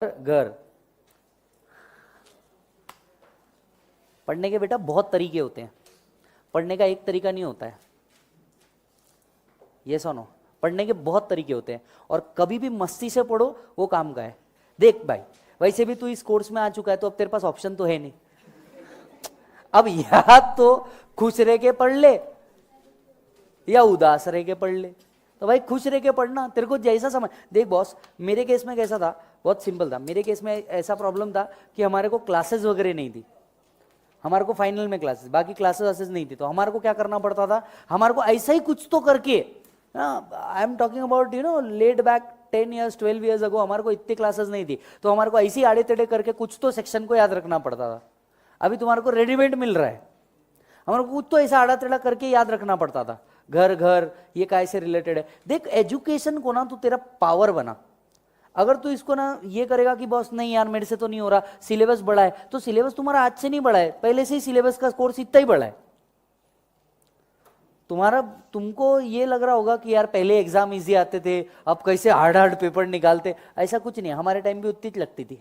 घर पढ़ने के बेटा बहुत तरीके होते हैं। पढ़ने का एक तरीका नहीं होता है, ये सुनो, पढ़ने के बहुत तरीके होते हैं और कभी भी मस्ती से पढ़ो वो काम का है। देख भाई, वैसे भी तू इस कोर्स में आ चुका है तो अब तेरे पास ऑप्शन तो है नहीं। अब या तो खुश रह के पढ़ ले या उदास रह के पढ़ ले। तो भाई खुश रह के पढ़ना, तेरे को जैसा समझ। देख बॉस, मेरे केस में कैसा था, बहुत सिंपल था। मेरे केस में ऐसा प्रॉब्लम था कि हमारे को क्लासेस वगैरह नहीं थी, हमारे को फाइनल में क्लासेस, बाकी क्लासेस नहीं थी। तो हमारे को क्या करना पड़ता था, हमारे को ऐसा ही कुछ तो करके, I am talking about let back 10 years 12 years ago, हमारे को इतनी क्लासेस नहीं थी। तो हमारे को ऐसी आड़े टेढ़े करके कुछ तो सेक्शन को याद रखना पड़ता था। अभी तुम्हारे को रेडीमेड मिल रहा है, हमारे को कुछ तो ऐसा आड़ा टेढ़ा करके याद रखना पड़ता था। घर घर ये काय से रिलेटेड है। देख एजुकेशन को ना तू तेरा पावर बना। अगर तू इसको ना ये करेगा कि बॉस नहीं यार मेरे से तो नहीं हो रहा, सिलेबस बड़ा है, तो सिलेबस तुम्हारा आज से नहीं बड़ा है, पहले से ही सिलेबस का कोर्स इतना ही बड़ा है तुम्हारा। तुमको ये लग रहा होगा कि यार पहले एग्जाम इजी आते थे, अब कैसे हार्ड हार्ड पेपर निकालते, ऐसा कुछ नहीं। हमारे टाइम भी उतनी लगती थी,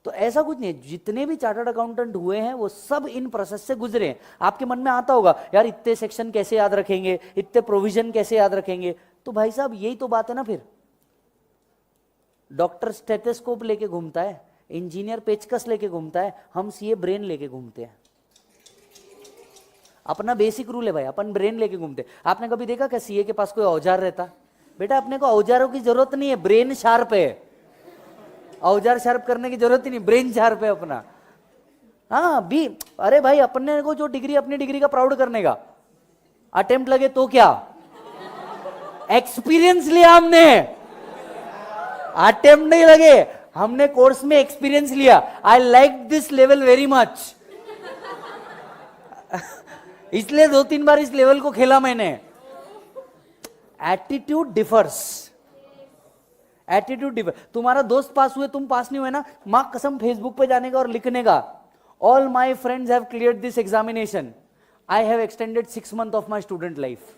तो ऐसा कुछ नहीं है। जितने भी चार्टर्ड अकाउंटेंट हुए हैं वो सब इन प्रोसेस से गुजरे हैं। आपके मन में आता होगा यार इतने सेक्शन कैसे याद रखेंगे, इतने प्रोविजन कैसे याद रखेंगे। तो भाई साहब यही तो बात है ना। फिर डॉक्टर स्टेथोस्कोप लेके घूमता है, इंजीनियर पेचकस लेके घूमता है, हम सीए ब्रेन लेके घूमते हैं। अपना बेसिक रूल है भाई, अपन ब्रेन लेके घूमते हैं। आपने कभी देखा क्या सीए के पास कोई औजार रहता? बेटा अपने को औजारों की जरूरत नहीं है, ब्रेन शार्प है। औजार शार्प करने की जरूरत ही नहीं, ब्रेन शार्प है अपना। हाँ भी, अरे भाई अपने को जो डिग्री, अपनी डिग्री का प्राउड करने का अटेम्प्ट लगे तो क्या, एक्सपीरियंस लिया हमने, अटेम्प्ट नहीं लगे, हमने कोर्स में एक्सपीरियंस लिया। I like this level very much, इसलिए 2-3 बार इस लेवल को खेला मैंने। Attitude differs, attitude differ. तुम्हारा दोस्त पास हुए, तुम पास नहीं हुए ना, मां कसम फेसबुक पे जाने का और लिखने का, all my friends have cleared this examination, I have extended 6 months of my student life.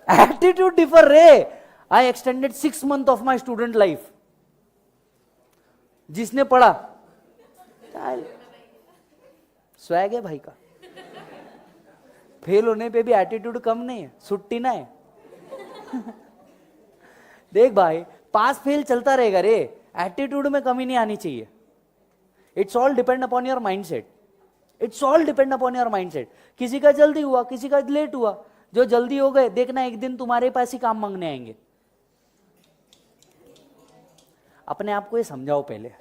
Attitude differ रे, I extended 6 months of my student life. जिसने पढ़ा स्वैग है भाई का। फेल होने पे भी एटीट्यूड कम नहीं है, सुट्टी ना है। देख भाई, पास फेल चलता रहेगा रे, एटीट्यूड में कमी नहीं आनी चाहिए। It's all depend upon your mindset, it's all depend upon your mindset. किसी का जल्दी हुआ, किसी का लेट हुआ। जो जल्दी हो गए, देखना एक दिन तुम्हारे पास ही काम मांगने आएंगे। अपने आप को ये समझाओ पहले,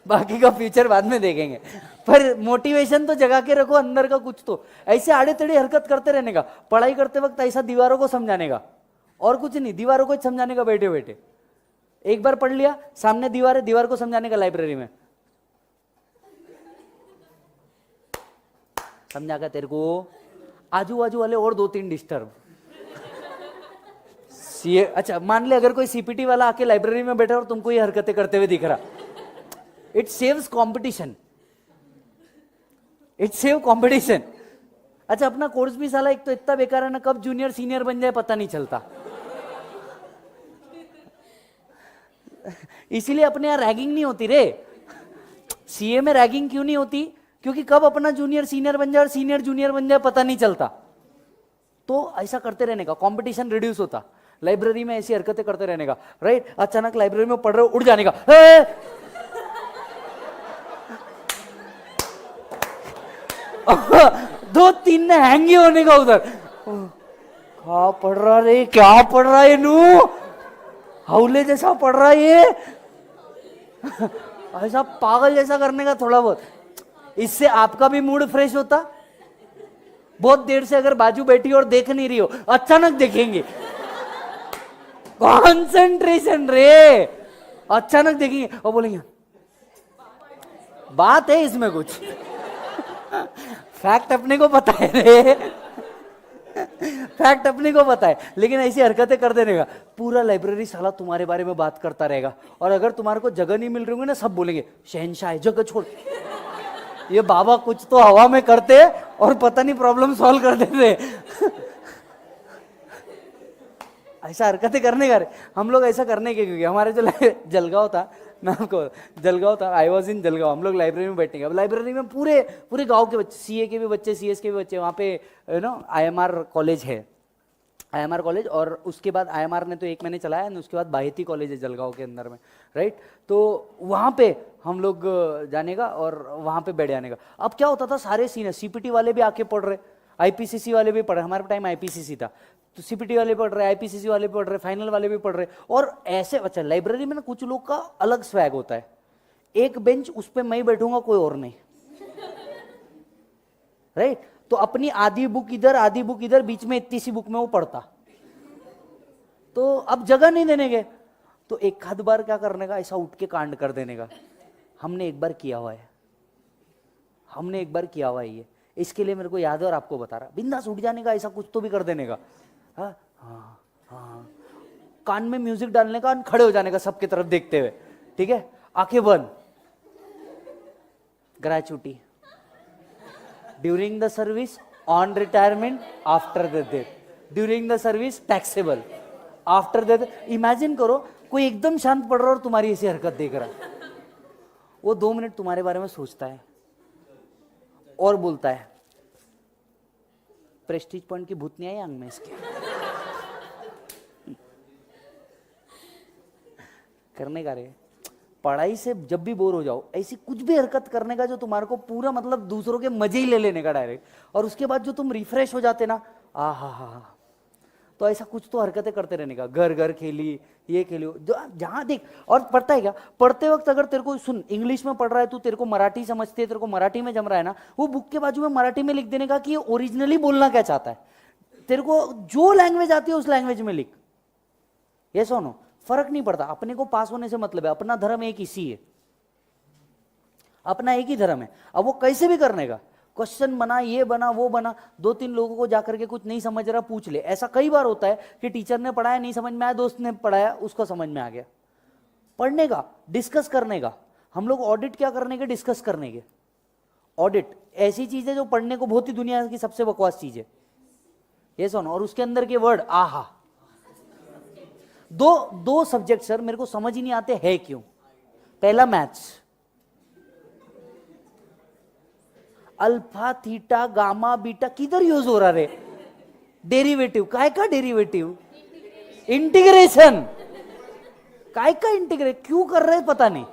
बाकी का फ्यूचर बाद में देखेंगे। पर मोटिवेशन तो जगा के रखो अंदर का कुछ तो। ऐसे आड़े टेढ़े हरकत करते रहने का, पढ़ाई करते वक्त ऐसा दीवारों को समझाने का, और कुछ नहीं, दीवारों को समझाने का बैठे बैठे। एक बार पढ़ लिया, सामने दीवार है, दीवार को समझाने का लाइब्रेरी में। समझा का तेरे को, आजू बाजू वाले और 2-3 डिस्टर्ब। अच्छा मान ले अगर कोई सीपीटी वाला आके लाइब्रेरी में बैठा और तुमको ये हरकतें करते हुए दिख रहा, it saves competition, it save competition. अच्छा अपना कोर्स भी साला एक तो इतना बेकार है ना, कब जूनियर सीनियर बन जाए पता नहीं चलता। इसीलिए अपने यहाँ रैगिंग नहीं होती रे। सीए में रैगिंग क्यों नहीं होती? क्योंकि कब अपना जूनियर सीनियर बन जाए और सीनियर जूनियर बन जाए पता नहीं चलता। तो ऐसा करते रहने का, कंपटीशन रिड्यूस होता। लाइब्रेरी में ऐसी हरकतें करते रहने का, राइट। अचानक लाइब्रेरी में पढ़ रहे हो, उड़ जाने का, 2-3 ने हैंगी होने का उधर। क्या पढ़ रहा रे, क्या पढ़ रहा है नू, हौले जैसा पढ़ रहा है ये। ऐसा पागल जैसा करने का थोड़ा बहुत, इससे आपका भी मूड फ्रेश होता। बहुत देर से अगर बाजू बैठी और देख नहीं रही हो, अचानक देखेंगे, कॉन्सेंट्रेशन रे, अचानक देखेंगे और बोलेंगे बात है इसमें कुछ। फैक्ट अपने को पता है रे, फैक्ट अपने को पता है, लेकिन ऐसी हरकतें कर देने का, पूरा लाइब्रेरी साला तुम्हारे बारे में बात करता रहेगा। और अगर तुम्हारे को जगह नहीं मिल रही होगी ना, सब बोलेंगे शहनशाह है, जगह छोड़। ये बाबा कुछ तो हवा में करते और पता नहीं प्रॉब्लम सॉल्व कर देते। ऐसा हरकतें करने का, हम लोग ऐसा करने के, क्योंकि हमारे जो जलगांव था, मैं आपको, जलगांव था, आई वॉज इन जलगांव, हम लोग लाइब्रेरी में बैठेंगे। अब लाइब्रेरी में पूरे पूरे गांव के बच्चे, सीए के भी बच्चे, सीएस के भी बच्चे, वहाँ पे आईएमआर कॉलेज है, आईएमआर कॉलेज, और उसके बाद आईएमआर ने तो 1 महीने चलाया, उसके बाद बाहेती कॉलेज है जलगांव के अंदर में, राइट। तो वहाँ पे हम लोग जाने का और वहाँ पे बैठ जाने का। अब क्या होता था, सारे सीनियर सीपीटी वाले भी आके पढ़ रहे, आईपीसीसी वाले भी पढ़ रहे, हमारे टाइम आईपीसीसी था, तो सीपीटी वाले पढ़ रहे, आईपीसीसी वाले पढ़ रहे, फाइनल वाले भी पढ़ रहे। और ऐसे, अच्छा लाइब्रेरी में ना कुछ लोग का अलग स्वैग होता है, एक बेंच उस पर मैं ही बैठूंगा, कोई और नहीं, राइट। तो अपनी आधी बुक इधर, आधी बुक इधर, बीच में इतनी सी बुक में वो पढ़ता, तो अब जगह नहीं देने के, तो एक आध बार क्या करने का, ऐसा उठ के कांड कर देने का। हमने एक बार किया हुआ है, हमने एक बार किया हुआ है ये, इसके लिए मेरे को याद है और आपको बता रहा, बिंदास उठ जाने का, ऐसा कुछ तो भी कर देने का। हाँ हाँ हाँ, कान में म्यूजिक डालने का, खड़े हो जाने का सबकी तरफ देखते हुए, ठीक है, आंखें बंद, gratuity during the service, on retirement, after the death, during the service taxable, after that. Imagine करो कोई एकदम शांत पढ़ रहा और तुम्हारी ऐसी हरकत देख रहा है, वो 2 मिनट तुम्हारे बारे में सोचता है और बोलता है, प्रेस्टीज पॉइंट की भूतनी आई अंग में इसके। करने का रे, पढ़ाई से जब भी बोर हो जाओ, ऐसी कुछ भी हरकत करने का जो तुम्हारे को पूरा मतलब दूसरों के मजे ही ले लेने का डायरेक्ट, और उसके बाद जो तुम रिफ्रेश हो जाते ना, आ हा, तो ऐसा कुछ तो हरकतें करते रहने का। घर घर खेली, ये खेली, जहां देख। और पढ़ता है क्या, पढ़ते वक्त अगर तेरे को, सुन, इंग्लिश में पढ़ रहा है तू, तेरे को मराठी समझती है, तेरे को मराठी में जम रहा है ना, वो बुक के बाजू में मराठी में लिख देने का कि ये ओरिजिनली बोलना क्या चाहता है। तेरे को जो लैंग्वेज आती है उस लैंग्वेज में लिख, ये सुनो, फर्क नहीं पड़ता, अपने को पास होने से मतलब है, अपना धर्म एक इसी है, अपना एक ही धर्म है। अब वो कैसे भी करने का, क्वेश्चन बना, ये बना, वो बना, 2-3 लोगों को जाकर के कुछ नहीं समझ रहा पूछ ले। ऐसा कई बार होता है कि टीचर ने पढ़ाया नहीं समझ में आया, दोस्त ने पढ़ाया उसको समझ में आ गया। पढ़ने का, डिस्कस करने का, हम लोग ऑडिट क्या करने के, डिस्कस करने के। ऑडिट ऐसी चीज है जो पढ़ने को बहुत ही दुनिया की सबसे बकवास चीज है, ये सुनो, और उसके अंदर के वर्ड आहा। दो सब्जेक्ट सर मेरे को समझ ही नहीं आते है क्यों। पहला maths, alpha theta gamma beta किधर यूज हो रहा रे, डेरिवेटिव, काय का डेरिवेटिव, इंटीग्रेशन, काय का इंटीग्रेट, क्यों कर रहे पता नहीं।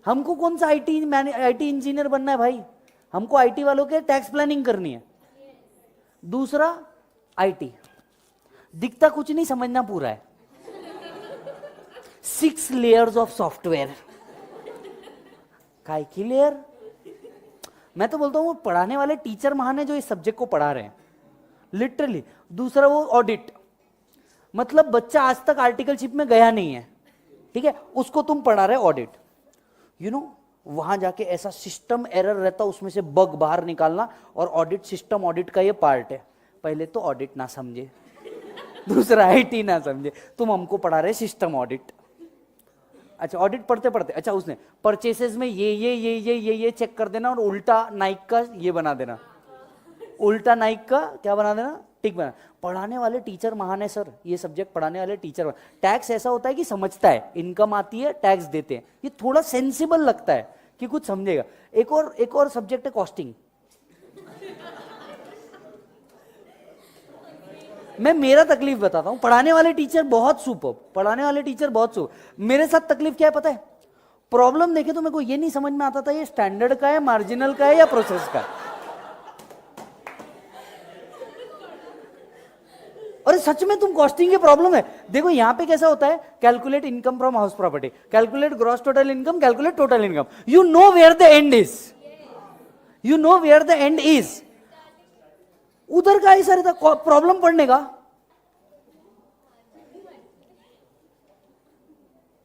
हमको कौन सा आईटी इंजीनियर बनना है भाई, हमको आईटी वालों के टैक्स प्लानिंग करनी है। दूसरा आईटी, दिखता कुछ नहीं, समझना पूरा है। 6 लेयर्स ऑफ सॉफ्टवेयर, काय की लेयर। मैं तो बोलता हूं वो पढ़ाने वाले टीचर महान है जो इस सब्जेक्ट को पढ़ा रहे हैं, लिटरली। दूसरा वो ऑडिट, मतलब बच्चा आज तक आर्टिकलशिप में गया नहीं है, ठीक है, उसको तुम पढ़ा रहे ऑडिट। यू नो, वहां जाके ऐसा सिस्टम एरर रहता, उसमें से बग बाहर निकालना, और ऑडिट सिस्टम, ऑडिट का ये पार्ट है। पहले तो ऑडिट ना समझे, दूसरा आईटी ना समझे, तुम हमको पढ़ा रहे सिस्टम ऑडिट। अच्छा, ऑडिट पढ़ते पढ़ते, अच्छा उसने परचेसेस में ये चेक कर देना, और उल्टा नाइक का ये बना देना, उल्टा नाइक का क्या बना देना, टिक बना। पढ़ाने वाले टीचर महान है सर, ये सब्जेक्ट पढ़ाने वाले टीचर। टैक्स ऐसा होता है कि समझता है, इनकम आती है टैक्स देते हैं, ये थोड़ा सेंसिबल लगता है कि कुछ समझेगा। एक और सब्जेक्ट है कॉस्टिंग। मैं मेरा तकलीफ बताता हूं, पढ़ाने वाले टीचर बहुत सुपर, पढ़ाने वाले टीचर बहुत सुपर। मेरे साथ तकलीफ क्या है पता है, प्रॉब्लम देखे तो मेरे को ये नहीं समझ में आता था ये स्टैंडर्ड का है, मार्जिनल का है, या प्रोसेस का है। अरे सच में तुम कॉस्टिंग की प्रॉब्लम है। देखो यहां पे कैसा होता है, calculate income from house property, calculate gross total income, calculate total income. You know where the end is, you know where the end is. उधर का ही सर था प्रॉब्लम पढ़ने का।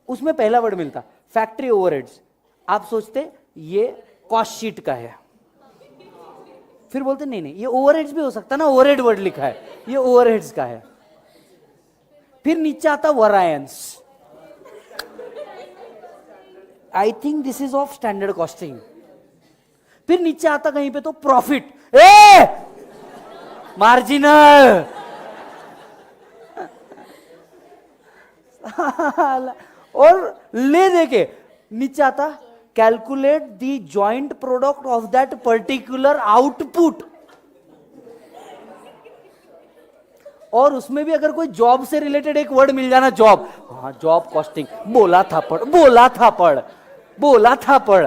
उसमें पहला वर्ड मिलता फैक्ट्री ओवरहेड्स, आप सोचते ये कॉस्ट शीट का है, फिर बोलते नहीं नहीं ये ओवरहेड्स भी हो सकता ना, ओवरहेड वर्ड लिखा है, ये ओवरहेड्स का है। फिर नीचे आता variance, I think this is of standard costing. फिर नीचे आता कहीं पे तो प्रॉफिट, मार्जिनल। और ले देके नीचे आता calculate the joint product of that particular output, और उसमें भी अगर कोई जॉब से रिलेटेड एक वर्ड मिल जाना, जॉब, हाँ जॉब कॉस्टिंग, बोला था पढ़, बोला था पढ़, बोला था पढ़,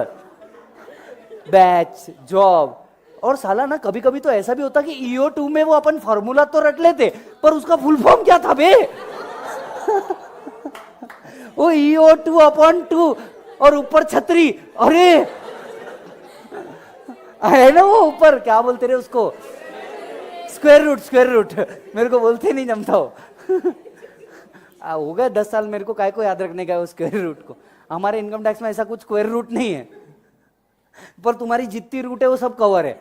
बैच, जॉब। और साला ना कभी कभी तो ऐसा भी होता कि EO2 में वो अपन फॉर्मूला तो रट लेते, पर उसका फुल फॉर्म क्या था बे? वो EO2/2 और ऊपर छतरी, अरे है ना वो ऊपर क्या बोलते रहे उसको, स्क्वायर रूट मेरे को बोलते नहीं जमता हो। हो गया 10 साल मेरे को काय को याद रखने का वो स्क्वायर रूट को। हमारे इनकम टैक्स में ऐसा कुछ स्क्वायर रूट नहीं है, पर तुम्हारी जितनी रूट है वो सब कवर है।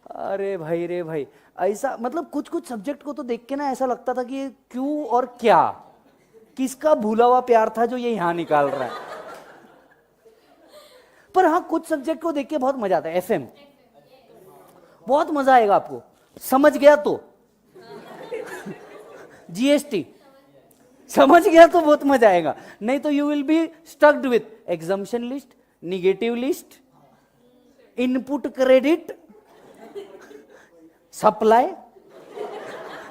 अरे भाई रे भाई, ऐसा मतलब कुछ कुछ सब्जेक्ट को तो देख के ना ऐसा लगता था कि क्यों और क्या, किसका भूला हुआ प्यार था जो ये यहां निकाल रहा है। पर हाँ कुछ सब्जेक्ट को देख के बहुत मजा आता है। FM बहुत मजा आएगा आपको, समझ गया तो। GST समझ गया तो बहुत मजा आएगा, नहीं तो you will be स्टक्ड with exemption list, negative list, input credit, supply.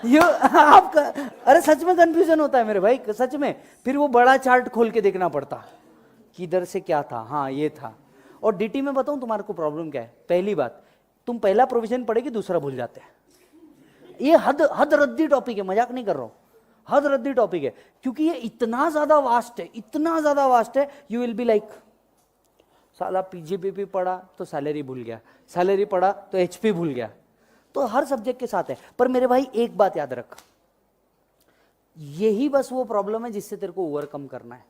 ये आपका, अरे सच में कंफ्यूजन होता है मेरे भाई, सच में। फिर वो बड़ा चार्ट खोल के देखना पड़ता, किधर से क्या था, हाँ ये था। और DT में बताऊं तुम्हारे को प्रॉब्लम क्या है? पहली बात, तुम पहला प्रोविजन पढ़ेगी, दूसरा भूल जाते हैं। ये हद रद्दी टॉपिक है, मजाक नहीं कर रहा हूं, हद रद्दी टॉपिक है, क्योंकि ये इतना ज्यादा वास्ट है, इतना ज्यादा वास्ट है। यू विल बी लाइक, साला PGPP पढ़ा तो सैलरी भूल गया, सैलरी पढ़ा तो HP भूल गया। तो हर सब्जेक्ट के साथ है। पर मेरे भाई एक बात याद रख, यही बस वो प्रॉब्लम है जिससे तेरे को ओवरकम करना है,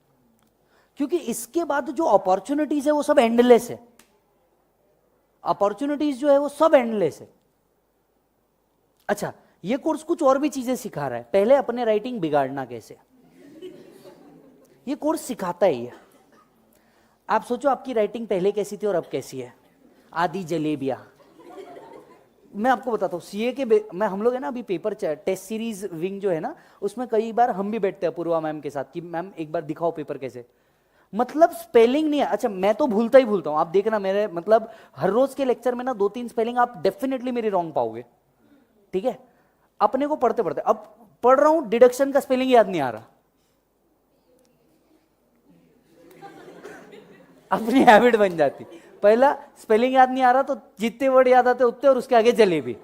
क्योंकि इसके बाद जो अपॉर्चुनिटीज है वो सब एंडलेस है। अपॉर्चुनिटीज जो है वो सब एंडलेस है। अच्छा, ये कोर्स कुछ और भी चीजें सिखा रहा है। पहले अपने राइटिंग बिगाड़ना कैसे, ये कोर्स सिखाता है। ये आप सोचो आपकी राइटिंग पहले कैसी थी और अब कैसी है। आधी जलेबिया। मैं आपको बताता हूँ, CA के मैं हम लोग है ना अभी पेपर टेस्ट सीरीज विंग जो है ना, उसमें कई बार हम भी बैठते हैं पूर्वा मैम के साथ कि मैम एक बार दिखाओ पेपर कैसे। मतलब स्पेलिंग नहीं है। अच्छा, मैं तो भूलता ही भूलता हूं, आप देखना मेरे मतलब हर रोज के लेक्चर में ना 2-3 स्पेलिंग आप डेफिनेटली मेरी रॉन्ग पाओगे, ठीक है। अपने को पढ़ते पढ़ते, अब पढ़ रहा हूं, डिडक्शन का स्पेलिंग याद नहीं आ रहा। अपनी हैबिट बन जाती, पहला स्पेलिंग याद नहीं आ रहा तो जितने वर्ड याद आते उतने, और उसके आगे जलेबी।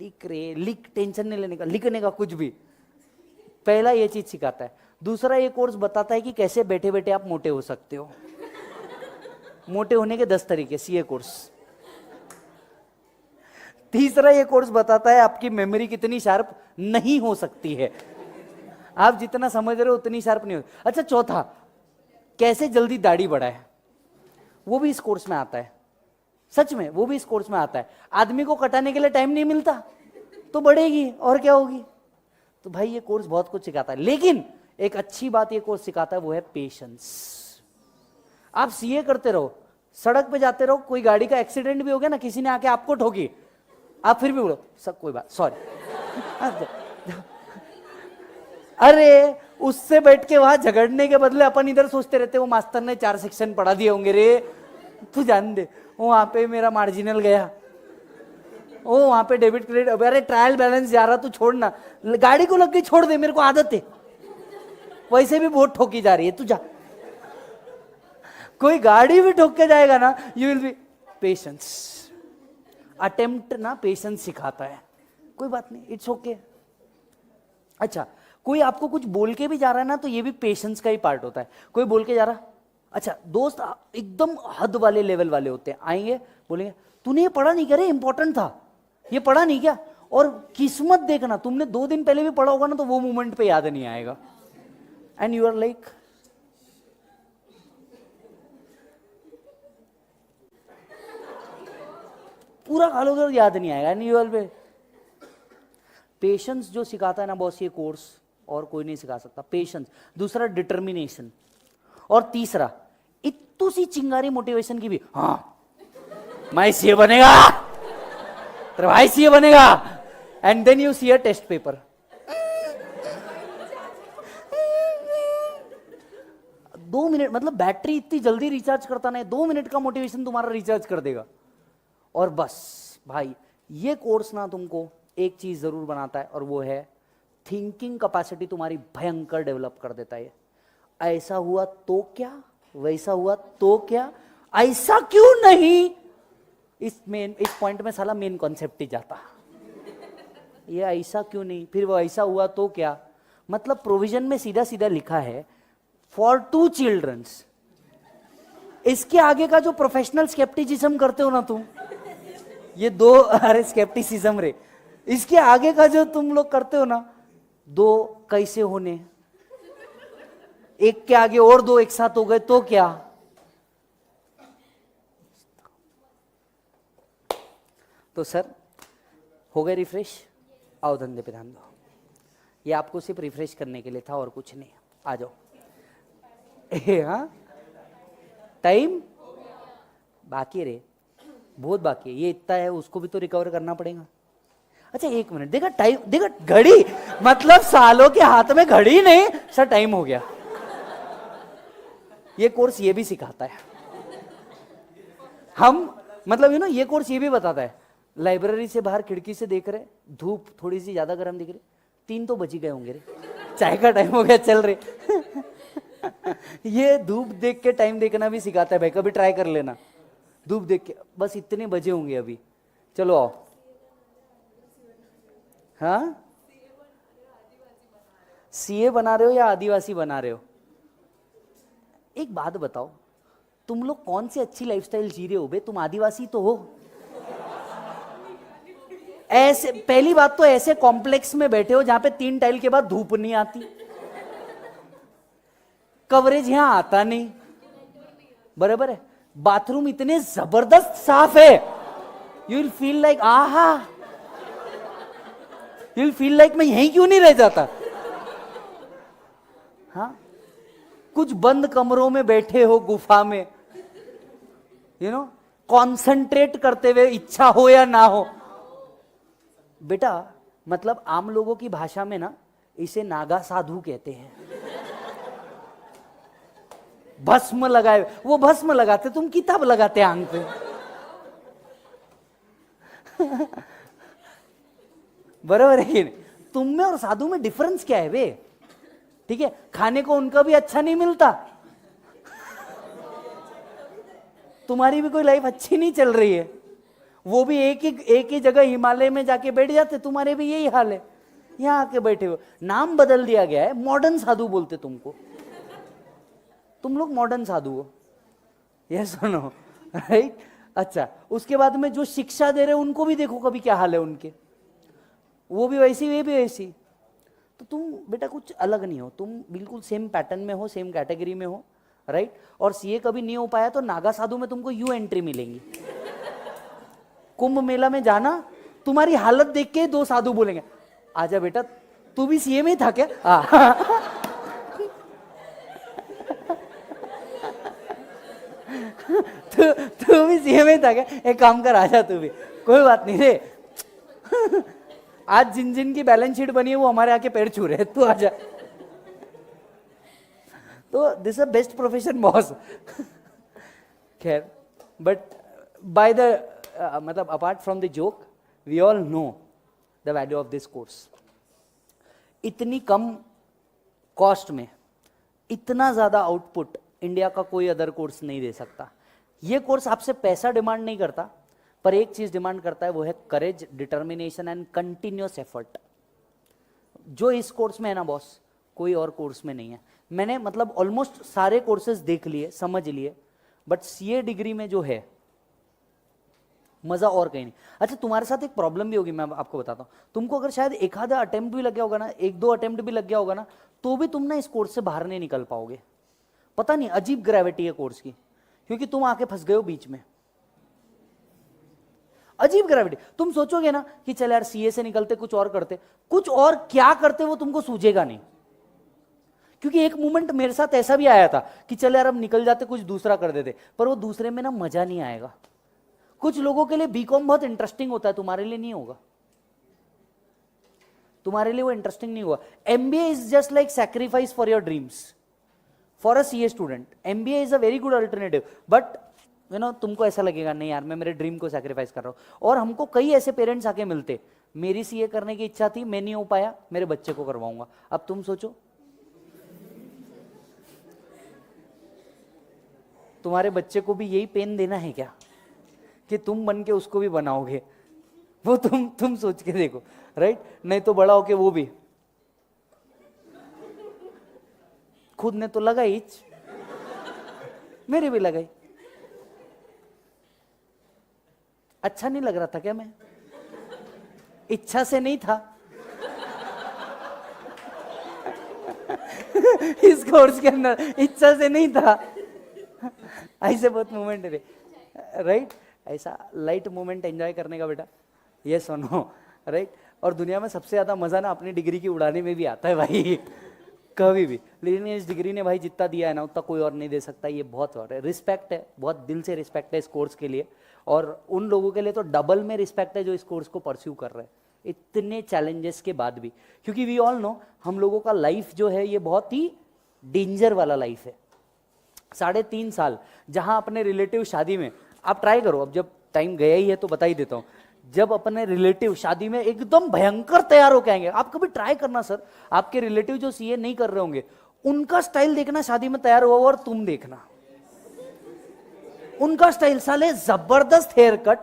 लिख, टेंशन नहीं लेने का, लिखने का कुछ भी। पहला ये चीज सिखाता है। दूसरा ये कोर्स बताता है कि कैसे बैठे बैठे आप मोटे हो सकते हो। मोटे होने के 10 तरीके, CA कोर्स। तीसरा ये कोर्स बताता है आपकी मेमोरी कितनी शार्प नहीं हो सकती है, आप जितना समझ रहे हो उतनी शार्प नहीं हो। अच्छा, चौथा, कैसे जल्दी दाढ़ी बढ़ाए, वो भी इस कोर्स में आता है। सच में वो भी इस कोर्स में आता है। आदमी को कटाने के लिए टाइम नहीं मिलता तो बढ़ेगी, और क्या होगी। तो भाई ये कोर्स बहुत कुछ सिखाता है, लेकिन एक अच्छी बात ये कोर्स सिखाता है, वो है पेशेंस। आप CA करते रहो, सड़क पे जाते रहो, कोई गाड़ी का एक्सीडेंट भी हो गया ना, किसी ने आके आपको ठोकी, आप फिर भी बोलो सब कोई बात, सॉरी। अरे उससे बैठ के वहां झगड़ने के बदले अपन इधर सोचते रहते वो मास्टर ने 4 सेक्शन पढ़ा दिए होंगे रे, तू जान दे, वहां पे मेरा मार्जिनल गया, ओ वहां पे डेबिट क्रेडिट, अरे ट्रायल बैलेंस जा रहा, तू छोड़ना, गाड़ी को लग गई, छोड़ दे, मेरे को आदत है, वैसे भी बहुत ठोकी जा रही है, तू जा। कोई गाड़ी भी ठोक के जाएगा ना, you will be patience. Attempt ना पेशेंस सिखाता है, कोई बात नहीं, इट्स ओके। अच्छा, कोई आपको कुछ बोल के भी जा रहा है ना, तो ये भी पेशेंस का ही पार्ट होता है। कोई बोल के जा रहा, अच्छा दोस्त एकदम हद वाले लेवल वाले होते हैं, आएंगे बोलेंगे तूने ये पढ़ा नहीं क्या रे, इंपॉर्टेंट था, ये पढ़ा नहीं क्या। और किस्मत देखना, तुमने 2 दिन पहले भी पढ़ा होगा ना, तो वो मोमेंट पे याद नहीं आएगा, एंड यू आर लाइक पूरा खा लोगे और याद नहीं आएगा, एंड यू आर पे। पेशेंस जो सिखाता है ना बॉस, ये कोर्स और कोई नहीं सिखा सकता। पेशेंस, दूसरा डिटर्मिनेशन, और तीसरा इतनी सी चिंगारी मोटिवेशन की भी, हाँ मैं CA बनेगा, तेरा भाई CA बनेगा, and then you see a test paper. 2 minute, मतलब बैटरी इतनी जल्दी रिचार्ज करता नहीं, 2 मिनट का मोटिवेशन तुम्हारा रिचार्ज कर देगा। और बस भाई ये कोर्स ना तुमको एक चीज जरूर बनाता है, और वो है थिंकिंग कैपेसिटी तुम्हारी भयंकर डेवलप कर देता है। ऐसा हुआ तो क्या, वैसा हुआ तो क्या, ऐसा क्यों नहीं, इस पॉइंट में साला मेन कॉन्सेप्ट ही जाता। ये ऐसा क्यों नहीं, फिर वो ऐसा हुआ तो क्या, मतलब प्रोविजन में सीधा सीधा लिखा है फॉर 2 चिल्ड्रंस। इसके आगे का जो प्रोफेशनल स्केप्टिसिज्म करते हो ना तुम, ये 2 अरे स्केप्टिसिज्म रे, इसके आगे का जो तुम लोग करते हो ना, 2 कैसे होने, एक के आगे और 2 एक साथ हो गए तो क्या। तो सर हो गए रिफ्रेश, आओ धंधे पे ध्यान दो। ये आपको सिर्फ रिफ्रेश करने के लिए था और कुछ नहीं, आ जाओ। हाँ टाइम बाकी रे, बहुत बाकी है, ये इतना है, उसको भी तो रिकवर करना पड़ेगा। अच्छा 1 मिनट, देखा टाइम, देखा घड़ी, मतलब सालों के हाथ में घड़ी नहीं सर, टाइम हो गया। ये कोर्स ये भी सिखाता है, हम मतलब ये कोर्स ये भी बताता है, लाइब्रेरी से बाहर खिड़की से देख रहे, धूप थोड़ी सी ज्यादा गर्म दिख रही, 3 तो बज ही गए होंगे रे, चाय का टाइम हो गया, चल रहे। ये धूप देख के टाइम देखना भी सिखाता है भाई, कभी ट्राई कर लेना, धूप देख के बस इतने बजे होंगे अभी, चलो आओ। हाँ सीए बना रहे हो या आदिवासी बना रहे हो, एक बात बताओ, तुम लोग कौन सी अच्छी लाइफस्टाइल जी रहे हो बे, तुम आदिवासी तो हो। ऐसे पहली बात तो ऐसे कॉम्प्लेक्स में बैठे हो जहां पे 3 टाइल के बाद धूप नहीं आती, कवरेज यहां आता नहीं, बराबर है, बाथरूम इतने जबरदस्त साफ है, यू विल फील लाइक आहा, यू विल फील लाइक मैं यहीं क्यों नहीं रह जाता। हाँ कुछ बंद कमरों में बैठे हो गुफा में, कॉन्सेंट्रेट करते हुए, इच्छा हो या ना हो। बेटा मतलब आम लोगों की भाषा में ना इसे नागा साधु कहते हैं। भस्म लगाए, वो भस्म लगाते, तुम किताब लगाते आंख पे। बराबर है कि नहीं, तुम में और साधु में डिफरेंस क्या है वे, ठीक है, खाने को उनका भी अच्छा नहीं मिलता, तुम्हारी भी कोई लाइफ अच्छी नहीं चल रही है, वो भी एक ही जगह हिमालय में जाके बैठ जाते, तुम्हारे भी यही हाल है, यहां आके बैठे हो, नाम बदल दिया गया है, मॉडर्न साधु बोलते तुमको, तुम लोग मॉडर्न साधु हो, ये सुनो राइट। अच्छा उसके बाद में जो शिक्षा दे रहे हो उनको भी देखो कभी क्या हाल है उनके, वो भी वैसी, वे भी वैसी, तो तुम बेटा कुछ अलग नहीं हो, तुम बिल्कुल सेम पैटर्न में हो, सेम कैटेगरी में हो, राइट। और सीए कभी नहीं हो पाया तो नागा साधु में तुमको यू एंट्री मिलेंगी। कुंभ मेला में जाना, तुम्हारी हालत देख के 2 साधु बोलेंगे आजा बेटा, तू भी सीए में ही था क्या। तू भी सीए में था क्या, एक काम कर आजा तू भी, कोई बात नहीं रे। आज जिन जिन की बैलेंस शीट बनी है वो हमारे आके पैर छू रहे, तू आजा। तो this a best profession boss. खैर बट बाय द मतलब apart from the joke, we all know the value of this course. इतनी कम कॉस्ट में इतना ज्यादा आउटपुट इंडिया का कोई अदर कोर्स नहीं दे सकता। ये कोर्स आपसे पैसा डिमांड नहीं करता, पर एक चीज डिमांड करता है, वो है करेज, डिटर्मिनेशन एंड कंटिन्यूअस एफर्ट। जो इस कोर्स में है ना बॉस, कोई और कोर्स में नहीं है। मैंने मतलब ऑलमोस्ट सारे कोर्सेज देख लिए, समझ लिए, बट सीए डिग्री में जो है मजा और कहीं नहीं। अच्छा तुम्हारे साथ एक प्रॉब्लम भी होगी, मैं आपको बताता हूं, तुमको अगर शायद एक आधा अटेम्प्ट भी लग गया होगा ना, 1-2 अटेम्प्ट भी लग गया होगा ना, तो भी तुम ना इस कोर्स से बाहर नहीं निकल पाओगे। पता नहीं अजीब ग्रेविटी है कोर्स की, क्योंकि तुम आके फंस गए हो बीच में, अजीब ग्रेविटी। तुम सोचोगे ना कि चल यार सीए से निकलते कुछ और करते, कुछ और क्या करते वो तुमको सूझेगा नहीं। क्योंकि एक मोमेंट मेरे साथ ऐसा भी आया था कि चल यार अब निकल जाते कुछ दूसरा कर देते, पर वो दूसरे में ना मजा नहीं आएगा। कुछ लोगों के लिए बीकॉम बहुत इंटरेस्टिंग होता है, तुम्हारे लिए नहीं होगा। तुम्हारे लिए वो इंटरेस्टिंग नहीं हुआ। MBA is just like sacrifice for your dreams for a CA student. MBA is a very good alternative, but you know तुमको ऐसा लगेगा नहीं यार मैं मेरे ड्रीम को सैक्रिफाइस कर रहा हूँ। और हमको कई ऐसे पेरेंट्स आके मिलते, मेरी सीए करने की इच्छा थी, मैं नहीं हो पाया, मेरे बच्चे को करवाऊंगा। अब तुम सोचो तुम्हारे बच्चे को भी यही पेन देना है क्या कि तुम बन के उसको भी बनाओगे? वो तुम सोच के देखो, राइट? नहीं तो बड़ा होके वो भी खुद ने तो लगाई, मेरे भी लगाई। अच्छा नहीं लग रहा था क्या? मैं इच्छा से नहीं था इस कोर्स के अंदर इच्छा से नहीं था। ऐसे बहुत मोमेंट है, राइट? ऐसा लाइट मोमेंट एंजॉय करने का बेटा, ये सुनो, राइट? और दुनिया में सबसे ज्यादा मजा ना अपनी डिग्री की उड़ाने में भी आता है भाई, कभी भी। लेकिन इस डिग्री ने भाई जितना दिया है ना उतना कोई और नहीं दे सकता। ये बहुत और है, रिस्पेक्ट है, बहुत दिल से रिस्पेक्ट है इस कोर्स के लिए। और उन लोगों के लिए तो डबल में रिस्पेक्ट है जो इस कोर्स को परस्यू कर रहे हैं इतने चैलेंजेस के बाद भी। क्योंकि वी ऑल नो हम लोगों का लाइफ जो है ये बहुत ही डेंजर वाला लाइफ है। 3.5 साल जहां अपने रिलेटिव शादी में, आप ट्राई करो, अब जब टाइम गया ही है तो बता ही देता हूं, जब अपने रिलेटिव शादी में एकदम भयंकर तैयार होके आएंगे, आप कभी ट्राई करना सर, आपके रिलेटिव जो सीए नहीं कर रहे होंगे उनका स्टाइल देखना, शादी में तैयार हुआ और तुम देखना उनका स्टाइल, साले जबरदस्त हेयर कट,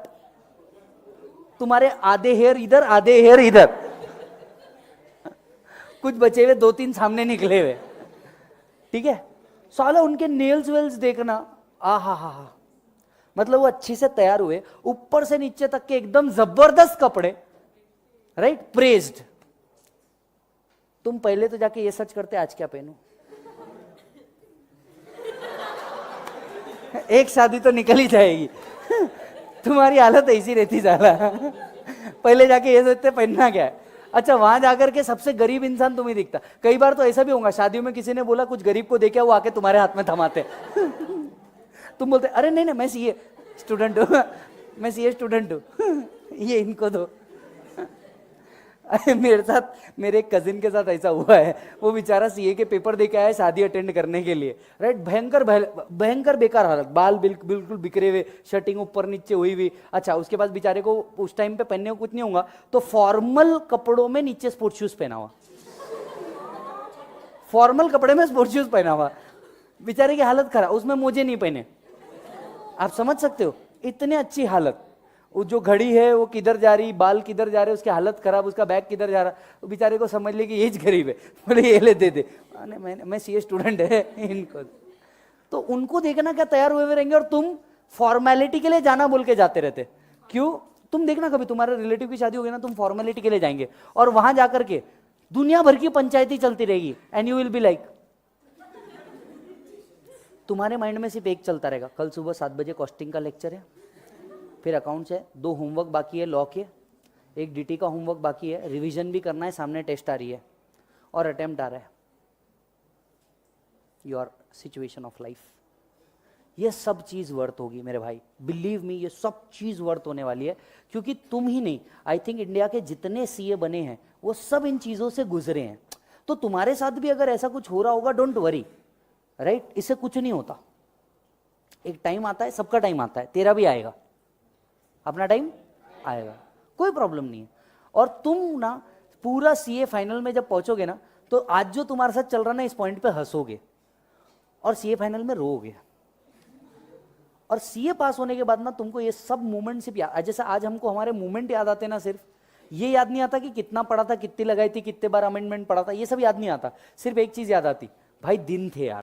तुम्हारे आधे हेयर इधर आधे हेयर इधर, कुछ बचे हुए 2-3 सामने निकले हुए, ठीक है? साले उनके नेल्स वेल्स देखना, आहा हा हा, मतलब वो अच्छे से तैयार हुए ऊपर से नीचे तक के एकदम जबरदस्त कपड़े, राइट? प्रेज्ड। तुम पहले तो जाके ये सर्च करते आज क्या पहनूं एक शादी तो निकल ही जाएगी तुम्हारी हालत ऐसी रहती जाला पहले जाके ये सोचते पहनना क्या है। अच्छा, वहां जाकर के सबसे गरीब इंसान तुम्हें दिखता। कई बार तो ऐसा भी होगा, शादियों में किसी ने बोला कुछ गरीब को देखा, वो आके तुम्हारे हाथ में थमाते तुम बोलते अरे नहीं नहीं मैं सीए स्टूडेंट हूँ मैं सीए स्टूडेंट हूँ ये इनको दो। मेरे साथ, मेरे एक कजिन के साथ ऐसा हुआ है, वो बेचारा सीए के पेपर दे के आया शादी अटेंड करने के लिए, राइट? भयंकर बेकार हालत, बाल बिल्कुल बिखरे हुए, शर्टिंग ऊपर नीचे हुई हुई। अच्छा, उसके बाद बेचारे को उस टाइम पे पहनने को कुछ नहीं होगा तो फॉर्मल कपड़ों में नीचे स्पोर्ट्स शूज पहना हुआ, फॉर्मल कपड़े में स्पोर्ट्स शूज पहना हुआ, बेचारे की हालत खराब, उसमें मोजे नहीं पहने। आप समझ सकते हो इतने अच्छी हालत। वो जो घड़ी है वो किधर जा रही, बाल किधर जा रहे, उसकी हालत खराब, उसका बैग किधर जा रहा, तो बेचारे को समझ ले कि ये गरीब है, बोले ये ले दे दे, मैं सीए स्टूडेंट है इनको। तो उनको देखना क्या तैयार हुए रहेंगे और तुम फॉर्मेलिटी के लिए जाना बोल के जाते रहते। क्यों? तुम देखना कभी तुम्हारे रिलेटिव की शादी होगी ना, तुम फॉर्मेलिटी के लिए जाएंगे और वहां जाकर के दुनिया भर की पंचायती चलती रहेगी and you will be like, तुम्हारे माइंड में सिर्फ एक चलता रहेगा, कल सुबह 7 बजे कॉस्टिंग का लेक्चर है, फिर अकाउंट्स है, 2 होमवर्क बाकी है लॉ के, 1 डीटी का होमवर्क बाकी है, रिवीजन भी करना है, सामने टेस्ट आ रही है और अटेम्प्ट आ रहा है। योर सिचुएशन ऑफ लाइफ, ये सब चीज वर्थ होगी मेरे भाई, बिलीव मी, ये सब चीज वर्थ होने वाली है। क्योंकि तुम ही नहीं, आई थिंक इंडिया के जितने सीए बने हैं वो सब इन चीजों से गुजरे हैं। तो तुम्हारे साथ भी अगर ऐसा कुछ हो रहा होगा, डोंट वरी, राइट? इससे कुछ नहीं होता। एक टाइम आता है, सबका टाइम आता है, तेरा भी आएगा, अपना टाइम आएगा, कोई प्रॉब्लम नहीं है। और तुम ना पूरा सीए फाइनल में जब पहुंचोगे ना, तो आज जो तुम्हारे साथ चल रहा ना, इस पॉइंट पे हंसोगे और सीए फाइनल में रोओगे। और सीए पास होने के बाद ना तुमको ये सब मोमेंट सिर्फ याद, जैसे आज हमको हमारे मोमेंट याद आते ना, सिर्फ ये याद नहीं आता कि कितना पढ़ा था, कितनी लगाई थी, कितने बार अमेंडमेंट पढ़ा था, ये सब याद नहीं आता। सिर्फ एक चीज याद आती, भाई दिन थे यार।